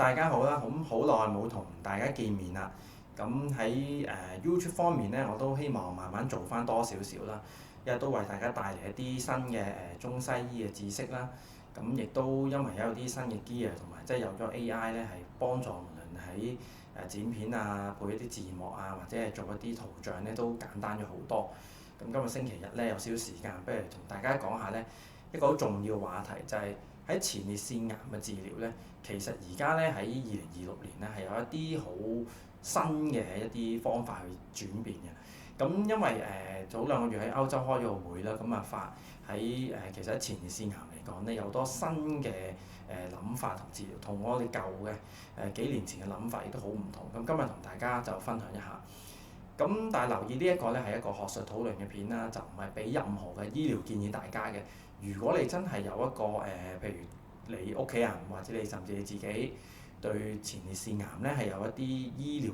大家好啦，咁好耐冇同大家見面啦。咁喺YouTube 方面咧，我都希望慢慢做翻多少少啦，因為都為大家帶嚟一啲新嘅中西醫嘅知識啦。咁亦都因為有啲新嘅 gear 同埋即係有咗 AI 咧，係幫助無論喺剪片啊、配一啲字幕啊，或者係做一啲圖像咧，都簡單咗好多。咁今日星期日咧有少少時間，不如同大家講下咧一個好重要嘅話題，就係喺前列腺癌嘅治療咧。其實而家咧喺2026年咧係有一啲好新嘅一啲方法去轉變嘅。咁因為早2個月喺歐洲開咗個會啦，咁發喺其實喺前列腺癌嚟講咧有好多新嘅諗法同治療，同我哋舊嘅幾年前嘅諗法亦都好唔同。咁今日同大家就分享一下。咁但係留意呢一個咧係一個學術討論嘅片啦，就唔係俾任何嘅醫療建議大家嘅。如果你真係有一個譬如你屋企人或者你甚至你自己對前列腺癌咧係有一啲醫療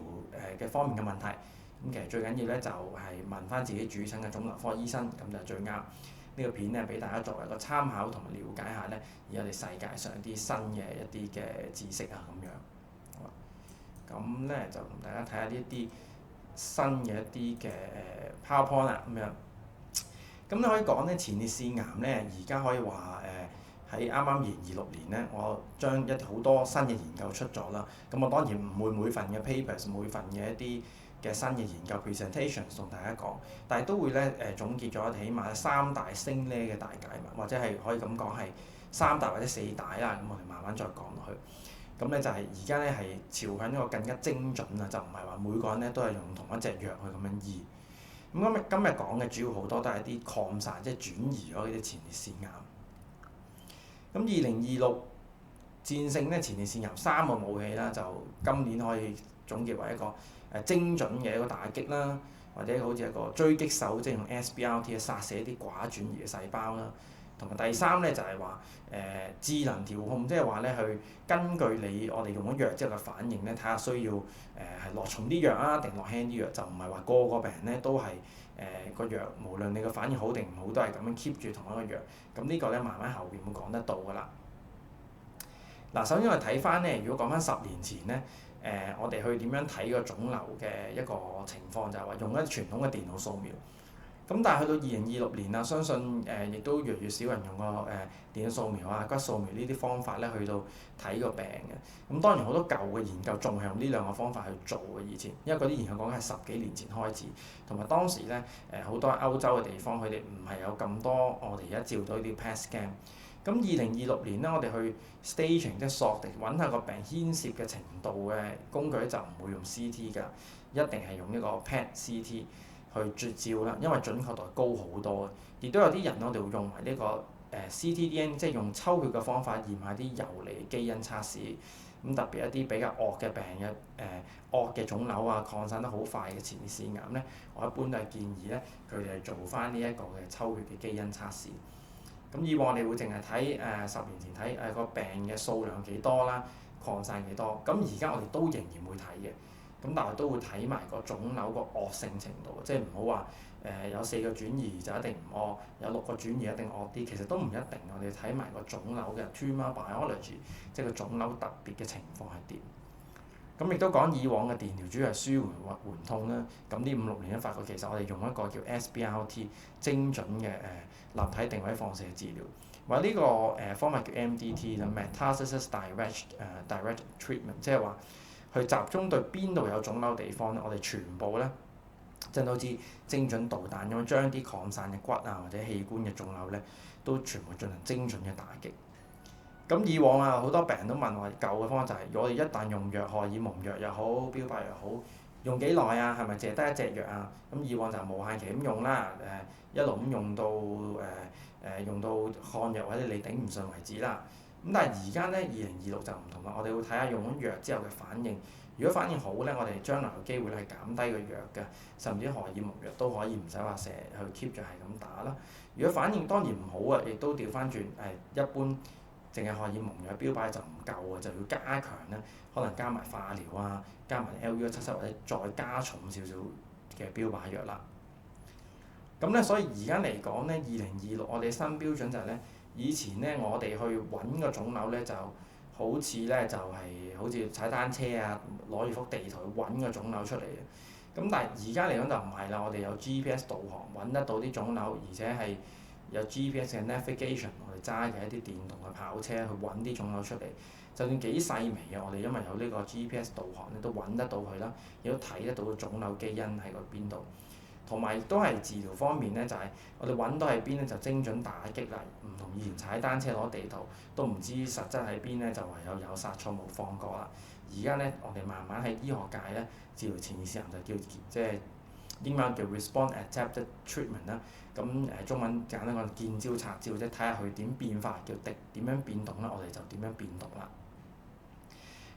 嘅方面嘅問題，咁其實最緊要咧就係問翻自己主診嘅腫瘤科醫生，咁就最啱。呢個片咧俾大家作為一個參考同埋了解下咧，而我哋世界上啲新嘅一啲嘅知識啊咁樣。好啦，咁咧就同大家睇下呢一啲新嘅一啲嘅PowerPoint 啦咁樣。咁你可以講咧前列腺癌咧而家可以話喺啱啱2026年咧，我將好多新嘅研究出咗啦。咁我當然唔會每份嘅 papers、每份嘅一啲嘅新嘅研究 presentations 同大家講，但係都會咧總結咗起碼3大升呢嘅大解密，或者係可以咁講係3大或者4大啦。咁我哋慢慢再講落去。咁咧就係而家咧係朝向一個更加精準啊，就唔係話每個人咧都係用同一隻藥去咁樣醫。咁今日講嘅主要好多都係一啲擴散，即係轉移咗呢啲前列腺癌。咁2026戰勝咧前列腺癌3個武器啦，就今年可以總結為一個精準嘅一個打擊啦，或者好似一個狙擊手，即係用 SBRT 去殺死一啲寡轉移嘅細胞啦。同埋第3咧就係話智能調控，即係話咧去根據我哋用咗藥之後嘅反應咧，睇下需要係落重啲藥啊，定落輕啲藥，就唔係話個個病人咧都係個藥，無論你個反應好定唔好，都係咁樣 keep 住同一個藥。咁呢個咧慢慢後邊會講得到㗎啦。嗱，首先我哋睇翻咧，如果講翻10年前咧，我哋去點樣睇個腫瘤嘅一個情況，就係話用一傳統嘅電腦掃描。咁但係去到2026年啦，相信亦都越嚟越少人用個電腦掃描啊、骨掃描呢啲方法咧去到睇個病嘅。咁當然好多舊嘅研究仲係用呢2個方法去做嘅以前，因為嗰啲研究講緊係10幾年前開始，同埋當時咧好多歐洲嘅地方佢哋唔係有咁多我哋而家照到呢啲 PET scan。咁2026年咧，我哋去 staging 即係鎖定揾下個病牽涉嘅程度嘅工具咧，就唔會用 CT 㗎，一定係用呢個 PET CT 去照啦，因為準確度係高好多嘅。亦都有啲人我哋會用埋呢個ctDNA，即係用抽血嘅方法驗下啲游離基因測試。咁特別一啲比較惡嘅病嘅惡嘅腫瘤啊，擴散得好快嘅前列腺癌咧，我一般都係建議咧佢哋係做翻呢一個嘅抽血嘅基因測試。咁以往我哋會淨係睇10年前睇個病嘅數量幾多啦，擴散幾多。咁而家我哋都仍然會睇嘅。咁但係都會睇埋個腫瘤個惡性程度，即係唔好話有4個轉移就一定唔惡，有6個轉移一定惡啲，其實都唔一定。我哋睇埋個腫瘤嘅 tumor biology，即係個腫瘤特別嘅情況係點。咁亦都講以往嘅電療主要係舒緩或緩痛啦。咁呢5、6年咧發覺其實我哋用一個叫 SBRT 精準嘅立體定位放射治療，或者呢個方法叫 MDT 啦 Metastasis Direct Treatment， 即係話去集中對邊度有腫瘤地方咧，我哋全部咧真係好似精準導彈咁樣將啲擴散嘅骨啊或者器官嘅腫瘤咧都全部進行精準嘅打擊。咁以往啊好多病人都問我，舊嘅方法就係我哋一旦用藥，荷爾蒙藥又好，標靶藥又好，用幾耐啊？係咪淨係得一隻藥啊？咁以往就無限期咁用啦，一路咁用到用到抗藥或者你頂唔順為止啦。咁但係而家咧2026就唔同啦，我哋會睇下用咗藥之後嘅反應。如果反應好咧，我哋將來有機會係減低個藥嘅，甚至荷爾蒙藥都可以唔使話成日去 keep 住係咁打啦。如果反應當然唔好啊，亦都調翻轉一般。淨係荷爾蒙藥標靶就唔夠啊，就要加強咧，可能加埋化療啊，加埋 LU177或者再加重少少嘅標靶藥啦。咁咧，所以而家嚟講咧，2026我哋新標準就係咧，以前咧我哋去揾個腫瘤咧，就好似咧就係如好似踩單車啊，攞住幅地圖去揾個腫瘤出嚟嘅。咁但係而家嚟講就唔係啦，我哋有 GPS 導航揾得到啲腫瘤，而且係有 GPS 嘅 navigation，我哋揸嘅一啲電動嘅跑車去揾啲腫瘤出嚟。就算幾細微嘅，我哋因為有呢個 GPS 導航咧，都揾得到佢啦，亦都睇得到個腫瘤基因喺個邊度。同埋亦都係治療方面咧，就係、我哋揾到喺邊咧，就精準打擊啦。唔同以前踩單車攞地圖都唔知實質喺邊咧，就唯有殺錯冇放過啦。而家咧，我哋慢慢喺醫學界咧，治療前列腺癌就叫即係英文叫 response adapted treatment 啦。咁中文簡單講見招拆招，即係睇下佢點變化，叫點樣變動啦，我哋就點樣變動啦。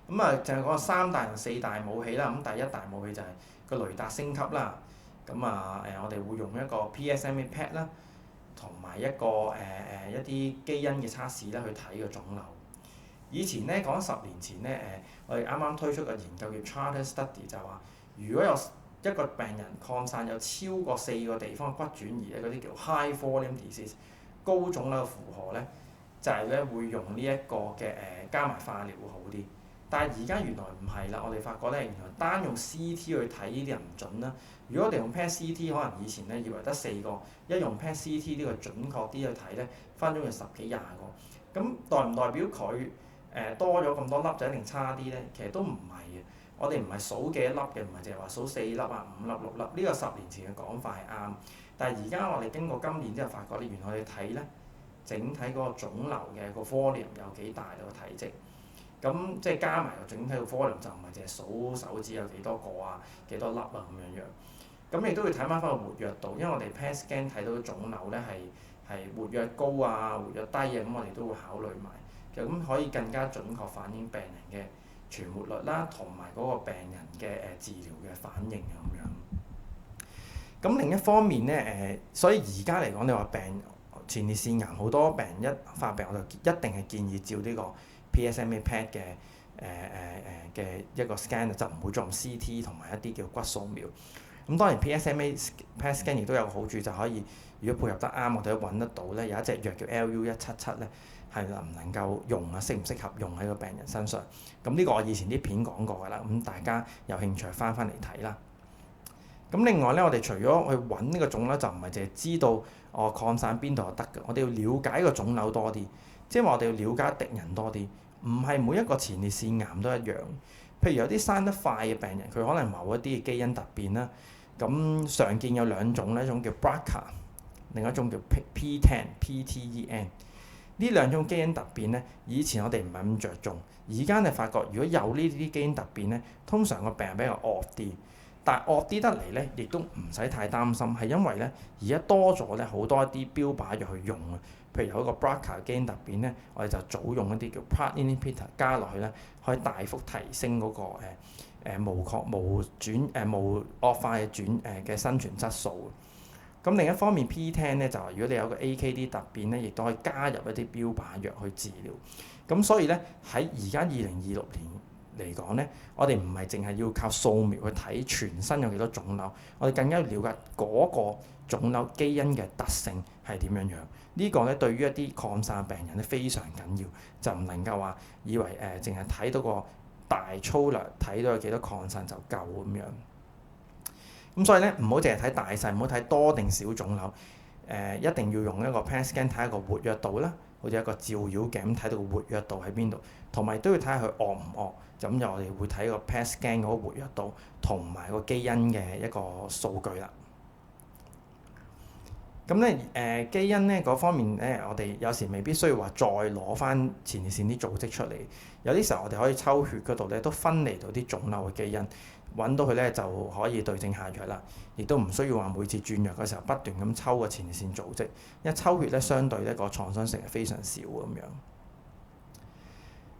咁啊，就係講3大同4大武器啦。咁第一大武器就係個雷達升級啦。咁啊我哋會用一個 PSMA PET 啦，同埋一個一啲基因嘅測試咧去睇個腫瘤。以前咧講10年前咧我哋啱啱推出個研究叫 Charter Study， 就係話如果有一個病人擴散有超過4個地方嘅骨轉移咧，嗰啲叫 high volume disease 高腫瘤嘅負荷咧，就係咧會用呢一個嘅加埋化療會好啲。但係而家原來唔係啦，我哋發覺咧，原來單用 CT 去睇呢啲人唔準啦。如果我哋用 PET CT， 可能以前咧以為得4個，一用 PET CT 呢個準確啲去睇咧，分鐘有10幾20個。咁代唔代表佢多咗咁多粒就一定差啲咧？其實都唔係嘅。我哋唔係數幾粒嘅，唔係淨係話數4粒啊、5粒、6粒。呢個10年前嘅講法係啱，但係而家我哋經過今年之後發覺咧，原來我哋睇咧整體嗰個腫瘤嘅個 volume 有幾大個體積。咁即係加埋個整體個 volume 就唔係淨係數手指有幾多個啊、幾多粒啊咁樣樣。咁亦都要睇翻個活躍度，因為我哋 PET scan 睇到腫瘤咧係活躍高啊、活躍低啊，咁我哋都會考慮埋。咁可以更加準確反映病人嘅存活率啦，同埋嗰個病人嘅治療嘅反應咁樣。咁另一方面咧所以而家嚟講，你話前列腺癌好多病人一發病，我就一定係建議照呢個 PSMA PET 嘅一個 scan， 就唔會再用 CT 同埋一啲叫骨掃描。咁當然 PSMA PET scan 亦都有個好處，就可以如果配合得啱，我哋都揾得到咧有一隻藥叫 LU177咧，係能唔能夠用啊？適唔適合用喺個病人身上？咁呢個我以前啲片講過㗎啦，咁大家有興趣翻嚟睇啦。咁另外咧，我哋除咗去揾呢個腫瘤，就唔係淨係知道擴散邊度就得㗎，我哋要了解個腫瘤多啲，即係話我哋要了解敵人多啲，唔係每一個前列腺癌都一樣。譬如有啲生得快嘅病人，佢可能某一啲嘅基因突變啦。咁常見有2種咧，一種叫 BRCA， 另一種叫 PTEN。呢2種基因突變咧，以前我哋唔係咁着重，而家你發覺如果有呢啲基因突變咧，通常個病人比較惡啲。但係惡啲得嚟咧，亦都唔使太擔心，係因為咧而家多咗咧好多一啲標靶藥去用啊。譬如有一個 BRCA 基因突變咧，我哋就早用一啲叫 PARP inhibitor 加落去咧，可以大幅提升嗰個無惡化嘅生存質素。咁另一方面 PTEN 咧就係如果你有個 AKD 突變咧，亦都可以加入一啲標靶藥去治療。咁所以咧喺而家2026年嚟講咧，我哋唔係淨係要靠掃描去睇全身有幾多腫瘤，我哋更加要了解嗰個腫瘤基因嘅特性係點樣樣。呢個咧對於一啲擴散病人咧非常緊要，就唔能夠話以為淨係睇到個大粗略，睇到有幾多擴散就夠咁樣。咁所以咧唔好淨係睇大細，唔好睇多定少腫瘤。一定要用一個 PET scan 睇下個活躍度啦，好似一個照妖鏡咁睇到個活躍度喺邊度，同埋都要睇下佢惡唔惡。咁就我哋會睇個 PET scan 嗰個活躍度同埋個基因嘅一個數據啦。咁咧基因咧嗰方面咧，我哋有時未必需要話再攞翻前列腺啲組織出嚟，有啲時候我哋可以抽血嗰度咧都分離到啲腫瘤嘅基因，揾到佢咧就可以對症下藥啦。亦都唔需要話每次轉藥嘅時候不斷咁抽個前列腺組織，一抽血咧相對咧個創傷性係非常少咁樣。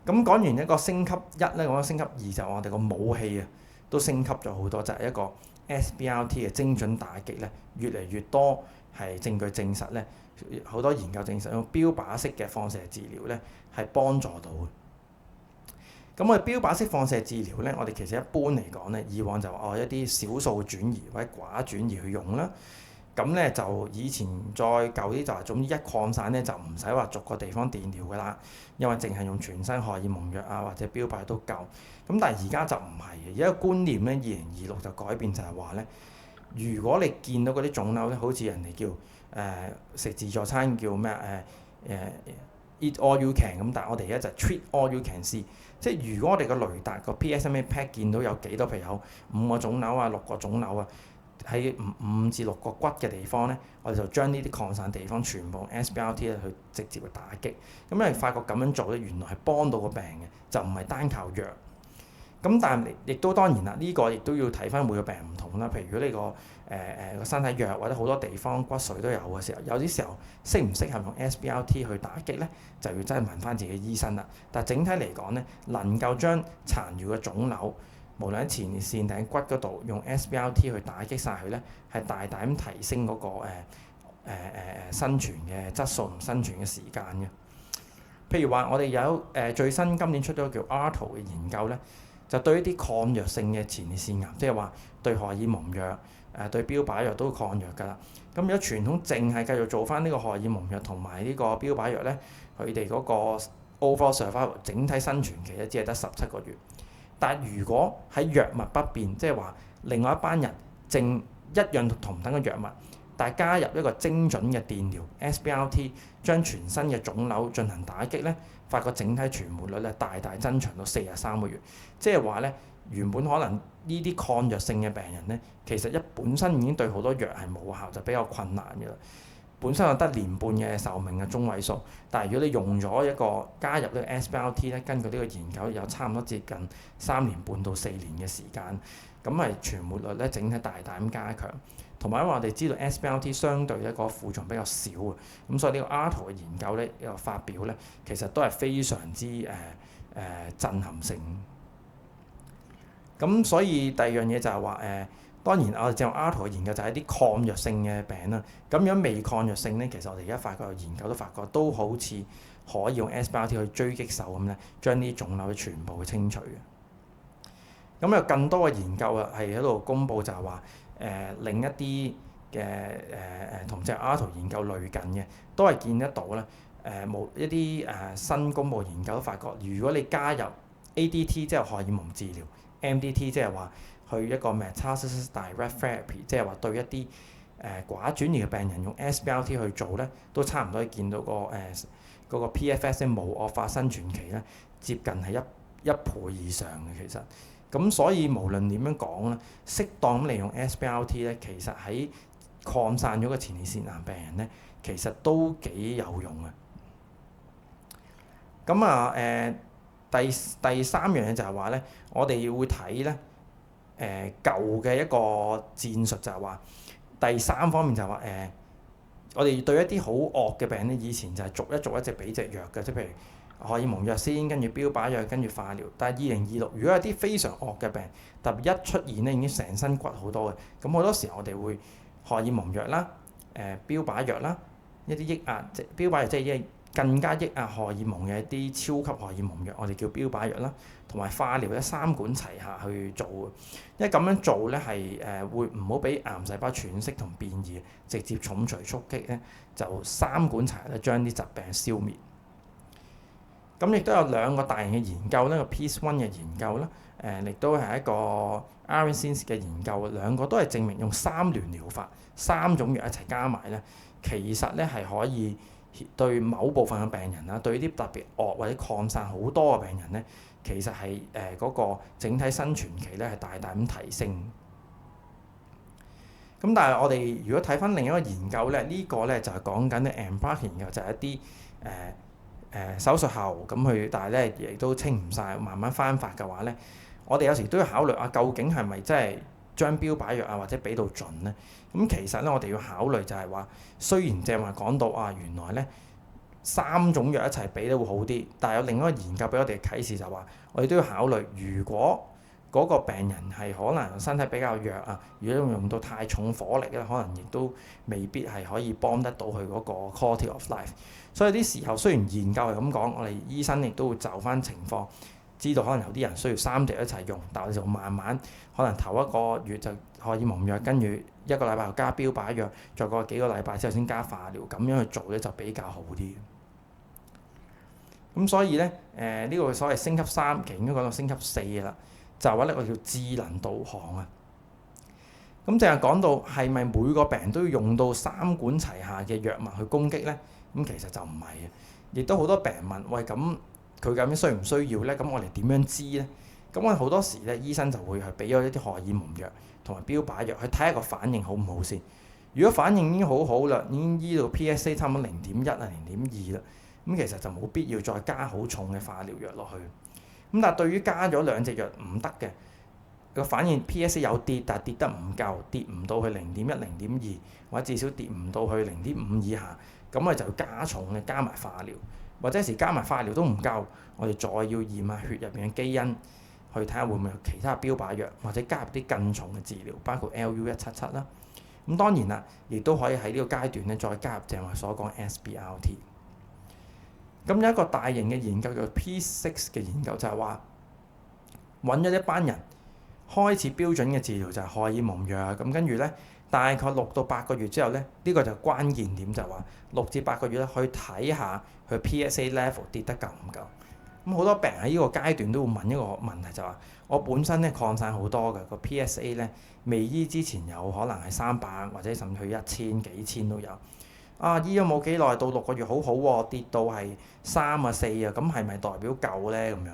咁講完一個升級1咧，講咗升級2就我哋個武器啊都升級咗好多，就係一個 SBRT 嘅精準打擊咧，越嚟越多係證據證實咧，好多研究證實用標靶式嘅放射治療咧係幫助到嘅。咁我哋標靶式放射治療咧，我哋其實一般嚟講咧，以往就話一啲少數轉移或者寡轉移去用啦。咁咧就以前再舊啲就係總之一擴散咧就唔使話逐個地方電療㗎啦，因為淨係用全身荷爾蒙藥啊或者標靶都夠。咁但係而家就唔係嘅，而家個觀念咧2026就改變就係話咧，如果你見到嗰啲腫瘤咧，好似人哋叫食自助餐叫咩eat all you can 咁，但係我哋而家就 treat all you can see，即係如果我哋個雷達個 PSMA PET 見到有幾多，譬如有5個腫瘤啊、6個腫瘤啊，喺5至6個骨嘅地方咧，我哋就將呢啲擴散地方全部用 SBRT 咧去直接去打擊。咁因為發覺咁樣做咧，原來係幫到個病嘅，就唔係單靠藥。咁但係亦都當然啦，呢個亦都要睇翻每個病人唔同啦。譬如如果你個身體弱或者好多地方骨髓都有嘅時候，有啲時候適唔適合用 SBRT 去打擊咧，就要真係問翻自己醫生啦。但係整體嚟講咧，能夠將殘餘嘅腫瘤，無論喺前列腺定喺骨嗰度，用 SBRT 去打擊晒佢咧，係大大咁提升嗰個生存嘅質素同生存嘅時間嘅。譬如話，我哋有最新今年出咗叫 ARTO 嘅研究咧。就對一啲抗藥性嘅前列腺癌，即係話對荷爾蒙藥、對標靶藥都抗藥㗎啦。咁如果傳統淨係繼續做翻呢個荷爾蒙藥同埋呢個標靶藥咧，佢哋嗰個 overall survival 整體生存期咧只係得17個月。但係如果喺藥物不變，即係話另外一班人正一樣同等嘅藥物，但係加入一個精準嘅電療 SBRT， 將全身嘅腫瘤進行打擊咧，發覺整體存活率咧大大增長到43個月。即係話咧，原本可能呢啲抗藥性嘅病人咧，其實本身已經對好多藥係冇效，就比較困難嘅啦。本身有得年半嘅壽命嘅中位數，但係如果你用咗一個加入呢個 SBRT 咧，根據呢個研究有差唔多接近3年半到4年嘅時間，咁係存活率咧整體大大咁加強。同埋因為我哋知道 SBRT 相對一個副作用比較少啊，咁所以呢個 ARTO 嘅研究咧呢個發表咧，其實都係非常之震撼性。咁所以第二樣嘢就係話當然我哋正話 ARTO 嘅研究就係一啲抗藥性嘅病啦。咁如果未抗藥性咧，其實我哋而家發覺有研究都發覺都好似可以用 SBRT 去追擊手咁咧，將啲腫瘤全部去清除嘅。咁有更多嘅研究啊，係喺度公佈就係話另一啲嘅同即係 ARTO 研究類近嘅，都係見得到咧。冇一啲新公佈研究都發覺，如果你加入 ADT 即係荷爾蒙治療。MDT 即係話去一個 metastasis direct therapy， 即係話對一啲寡轉移嘅病人用 SBRT 去做咧，都差唔多見到嗰個 PFS 咧無惡化生存期咧，接近係一倍以上嘅其實。咁所以無論點樣講咧，適當咁利用 SBRT 咧，其實喺擴散咗個前列腺癌病人咧，其實都幾有用嘅。咁第三樣嘢就係話咧，我哋會睇咧舊嘅一個戰術就係話，第三方面就係話我哋對一啲好惡嘅病咧，以前就係逐一隻俾隻藥嘅，即係譬如荷爾蒙藥先，跟住標靶藥，跟住化療。但係2026如果有啲非常惡嘅病，特別一出現咧已經成身骨好多嘅，咁好多時我哋會荷爾蒙藥啦、標靶藥啦、一啲抑壓即標靶藥即係更加抑壓荷爾蒙嘅一啲超級荷爾蒙藥，我哋叫標靶藥啦，同埋化療咧3管齊下去做嘅。因為咁樣做咧係會唔好俾癌細胞喘息同變異，直接重錘出擊咧，就3管齊下咧將啲疾病消滅。咁亦都有2個大型嘅研究咧，個 Peace One 嘅研究啦，亦都係一個 Arendsens 嘅研究，2個都係證明用3聯療法，3種藥一齊加埋咧，其實咧係可以對某部分嘅病人啦，對啲特別惡或者擴散好多嘅病人咧，其實係嗰個整體生存期咧係大大咁提升。咁但係我哋如果睇翻另一個研究咧，呢個咧就係講緊咧 EMBARK 研究，就係一啲手術後咁佢，但係咧亦都清唔晒，慢慢翻發嘅話咧，我哋有時都要考慮啊，究竟係咪真係將標靶藥啊或者俾到盡咧？咁其實咧我哋要考慮就係話，雖然正話講到啊，原來咧3種藥一齊俾都會好啲，但係有另一個研究俾我哋啟示就話，我哋都要考慮，如果嗰個病人係可能身體比較弱啊，如果用到太重火力咧，可能亦都未必係可以幫得到佢嗰個 quality of life。所以啲時候雖然研究係咁講，我哋醫生亦都會就翻情況知道可能有啲人需要3隻一齊用，但我哋就慢慢可能頭一個月就荷爾蒙藥，跟住1個禮拜又加標靶藥，再過幾個禮拜之後先加化療，咁樣去做咧就比較好啲。咁所以咧呢個所謂升級3，其實應該講到升級4啦，就係話呢個叫智能導航啊。咁淨係講到係咪每個病人都要用到3管齊下嘅藥物去攻擊咧？咁其實就唔係嘅，亦都好多病人問：喂，咁佢究竟需唔需要咧？咁我哋點樣知咧？咁我哋好多時咧，醫生就會係俾咗一啲荷爾蒙藥同埋標靶藥去睇下個反應好唔好先。如果反應已經好好啦，已經醫到 PSA 差唔多0.1啊、0.2啦，咁其實就冇必要再加好重嘅化療藥落去。咁但係對於加咗2隻藥唔得嘅個反應 PSA 有跌，但係跌得唔夠，跌唔到去0.1、0.2，或者至少跌唔到去0.5以下，咁我哋就要加重嘅加埋化療，或者有時加埋化療都唔夠，我哋再要驗下血入邊嘅基因，去睇下會唔會有其他標靶藥，或者加入啲更重嘅治療，包括 LU177 啦。咁當然啦，亦都可以喺呢個階段咧再加入正話所講 SBRT。咁有一個大型嘅研究叫 P6 嘅研究，就係話揾咗一班人開始標準嘅治療就係荷爾蒙藥，咁跟住咧大概6到8個月之後咧，呢個就關鍵點就係話6至8個月咧去睇下佢 PSA level 跌得夠唔夠。咁好多病人喺呢個階段都會問一個問題，就話我本身咧擴散好多嘅個 PSA 咧，未醫之前有可能係300或者甚至去1000幾千都有。醫咗冇幾耐，到6個月好好喎，跌到係3啊4啊，咁係咪代表夠咧？咁樣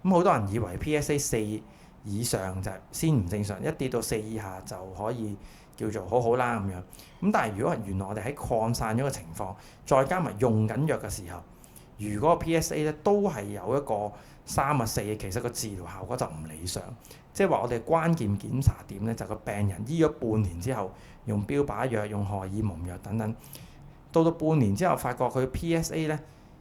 咁好多人以為 PSA 4以上就先唔正常，一跌到4以下就可以叫做好好啦咁樣。咁但係如果原來我哋喺擴散咗嘅情況，再加埋用緊藥嘅時候，如果 PSA 咧都係有一個3啊4，其實個治療效果就唔理想。即係話我哋關鍵檢查點咧，就係個病人醫咗半年之後，用標靶藥、用荷爾蒙藥等等，到半年之後發覺佢 PSA 咧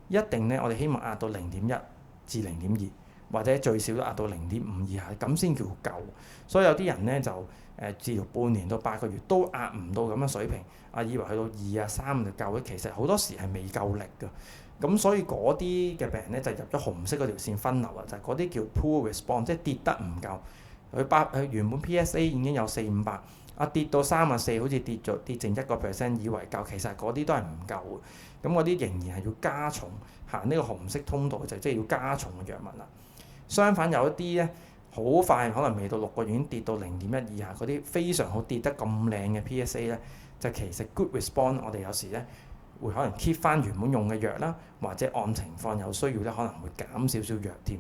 一定咧，我哋希望壓到0.1至0.2。或者最少都壓到0.5以下，咁先叫夠。所以有啲人咧就治療半年到8個月都壓唔到咁嘅水平，以為去到2啊3就夠咧，其實好多時係未夠力㗎。咁所以嗰啲嘅病人咧就入咗紅色嗰條線分流啦，就係嗰啲叫 poor response，即係跌得唔夠。佢原本 PSA 已經有400-500，跌到3啊4，好似跌剩1%，以為夠，其實嗰啲都係唔夠嘅。咁嗰啲仍然係要加重行呢個紅色通道，就即係要加重嘅藥物啦。相反有一啲咧好快，可能未到6個月已經跌到0.1以下，嗰啲非常好跌得咁靚嘅 PSA 咧，就其實 good response， 我哋有時咧會可能 keep 翻原本用嘅藥啦，或者按情況有需要咧可能會減少少藥添。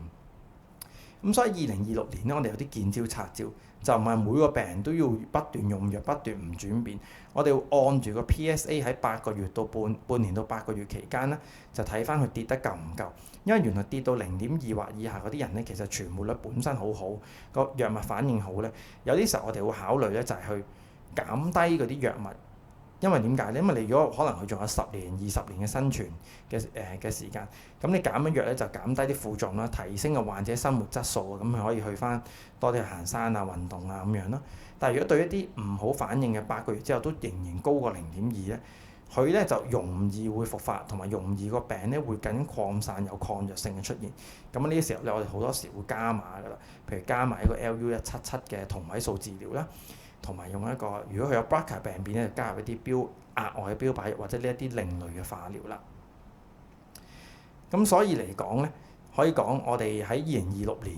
咁所以2026年咧，我哋有啲見招拆招，就唔係每個病人都要不斷用藥，不斷唔轉變。我哋要按住個 PSA 喺8個月到半年到8個月期間咧，就睇翻佢跌得夠唔夠。因為原來跌到0.2或以下嗰啲人咧，其實存活率本身好好，個藥物反應好咧。有啲時候我哋會考慮咧，就係去減低嗰啲藥物。因為點解咧？因為你如果可能佢仲有10年、20年嘅生存嘅時間，咁你減咗藥咧就減低啲副作用啦，提升個患者生活質素啊，咁佢可以去翻多啲去行山啊、運動啊咁樣咯。但係如果對一啲唔好反應嘅8個月之後都仍然高過0.2咧，佢咧就容易會復發，同埋容易個病咧會更擴散，有抗藥性嘅出現。咁呢啲時候咧，我哋好多時會加碼㗎啦，譬如加埋一個 LU177嘅同位素治療啦。同埋用一個，如果佢有 BRCA 病變咧，就加入一啲額外嘅標靶藥或者呢一啲另類嘅化療啦。咁所以嚟講咧，可以講我哋喺2026年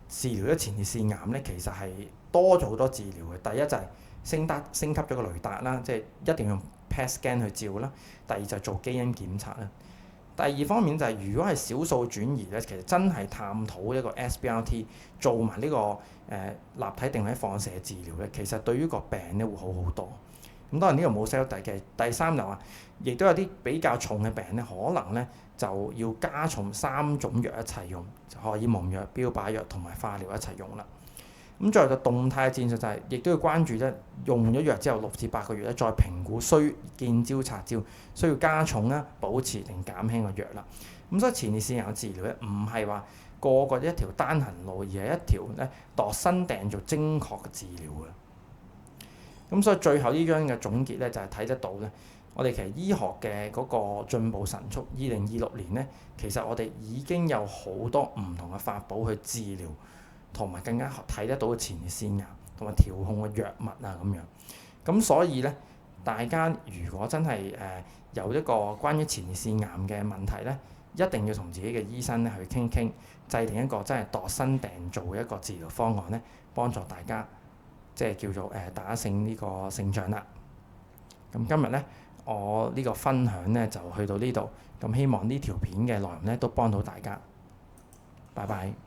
治療咗前列腺癌咧，其實係多咗好多治療嘅。第一就係升級咗個雷達啦，即係一定要用 PET scan 去照啦。第二就係做基因檢查啦。第二方面就係如果係少數轉移咧，其實真係探討一個 SBRT 做埋呢個立體定位放射治療咧，其實對於個病咧會好好多。咁當然呢個冇 sell 嘅。第三就話，亦都有啲比較重嘅病咧，可能咧就要加重3種藥一齊用，荷爾蒙藥、標靶藥同埋化療一齊用啦。咁最後就動態嘅戰術就係，亦都要關注咧，用咗藥之後6至8個月咧，再評估需見招拆招，需要加重啦、保持定減輕個藥啦。咁所以前列腺癌嘅治療咧，唔係話個個一條單行路，而係一條咧度身訂做精確嘅治療嘅。咁所以最後呢張嘅總結咧，就係睇得到咧，我哋其實醫學嘅嗰個進步神速，2026年呢，其實我哋已經有好多唔同嘅法寶去治療，同埋更加睇得到嘅前列腺癌同埋調控嘅藥物啊咁樣。咁所以呢，大家如果真係有一個關於前列腺癌嘅問題呢，一定要同自己嘅醫生咧去傾傾，制定一個真係度身訂造嘅一個治療方案呢，幫助大家即係叫做打勝呢個勝仗啦。咁今日呢，我呢個分享呢就去到呢度，咁希望呢條片嘅內容呢都幫到大家。拜拜。